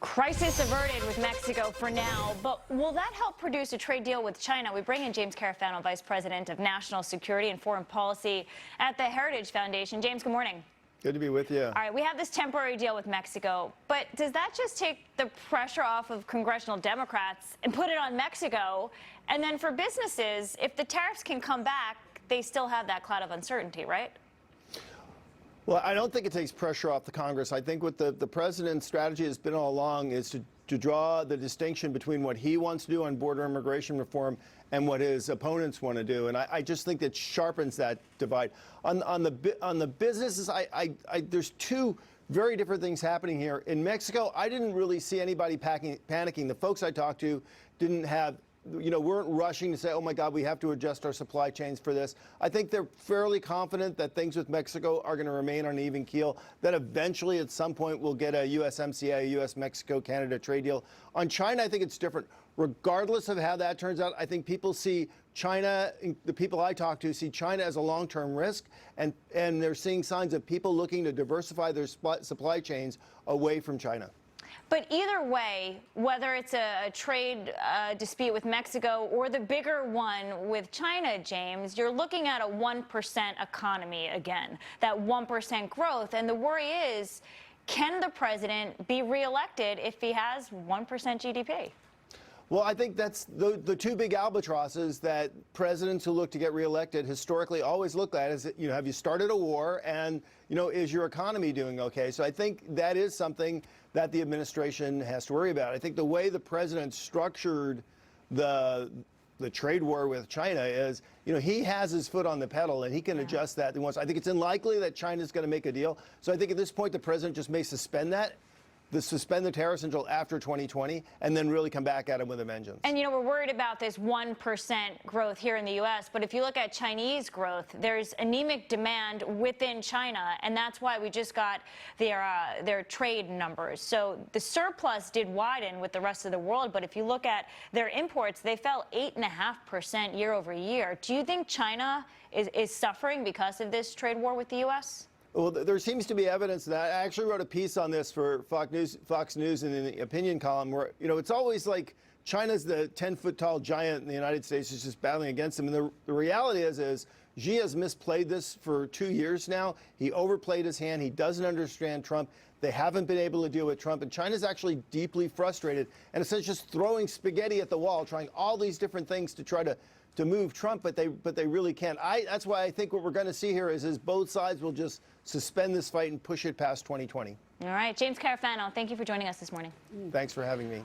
Crisis averted with Mexico for now, but will that help produce a trade deal with China? We bring in James Carafano, Vice President of National Security and Foreign Policy at the Heritage Foundation. James, good morning. Good to be with you. All right, we have this temporary deal with Mexico, but does that just take the pressure off of congressional Democrats and put it on Mexico? And then for businesses, if the tariffs can come back, they still have that cloud of uncertainty, right? Well, I don't think it takes pressure off the Congress. I think what the president's strategy has been all along is to draw the distinction between what he wants to do on border immigration reform and what his opponents want to do. And I just think that sharpens that divide. On the businesses, there's two very different things happening here. In Mexico, I didn't really see anybody panicking. The folks I talked to weren't rushing to say, oh my God, we have to adjust our supply chains for this. I think they're fairly confident that things with Mexico are going to remain on an even keel, that eventually at some point we'll get a USMCA, a U.S. Mexico, Canada trade deal. On China, I think it's different. Regardless of how that turns out, I think people see China, the people I talk to see China as a long-term risk, and they're seeing signs of people looking to diversify their supply chains away from China. But either way, whether it's a trade dispute with Mexico or the bigger one with China, James, you're looking at a 1% economy again, that 1% growth. And the worry is, can the president be reelected if he has 1% GDP? Well, I think that's the two big albatrosses that presidents who look to get reelected historically always look at is, have you started a war, and, is your economy doing okay? So I think that is something that the administration has to worry about. I think the way the president structured the trade war with China is, he has his foot on the pedal and he can adjust that. I think it's unlikely that China's going to make a deal. So I think at this point the president just may suspend the tariffs until after 2020 and then really come back at him with a vengeance. And, we're worried about this 1% growth here in the U.S., but if you look at Chinese growth, there's anemic demand within China, and that's why we just got their trade numbers. So the surplus did widen with the rest of the world, but if you look at their imports, they fell 8.5% year over year. Do you think China is suffering because of this trade war with the U.S.? Well, there seems to be evidence of that. I actually wrote a piece on this for Fox News in the opinion column where, it's always like China's the 10-foot-tall giant and the United States is just battling against them. And the reality is Xi has misplayed this for 2 years now. He overplayed his hand. He doesn't understand Trump. They haven't been able to deal with Trump. And China's actually deeply frustrated and essentially just throwing spaghetti at the wall, trying all these different things to try to move Trump, but they really can't. That's why I think what we're going to see here is both sides will just suspend this fight and push it past 2020. All right, James Carafano, thank you for joining us this morning. Thanks for having me.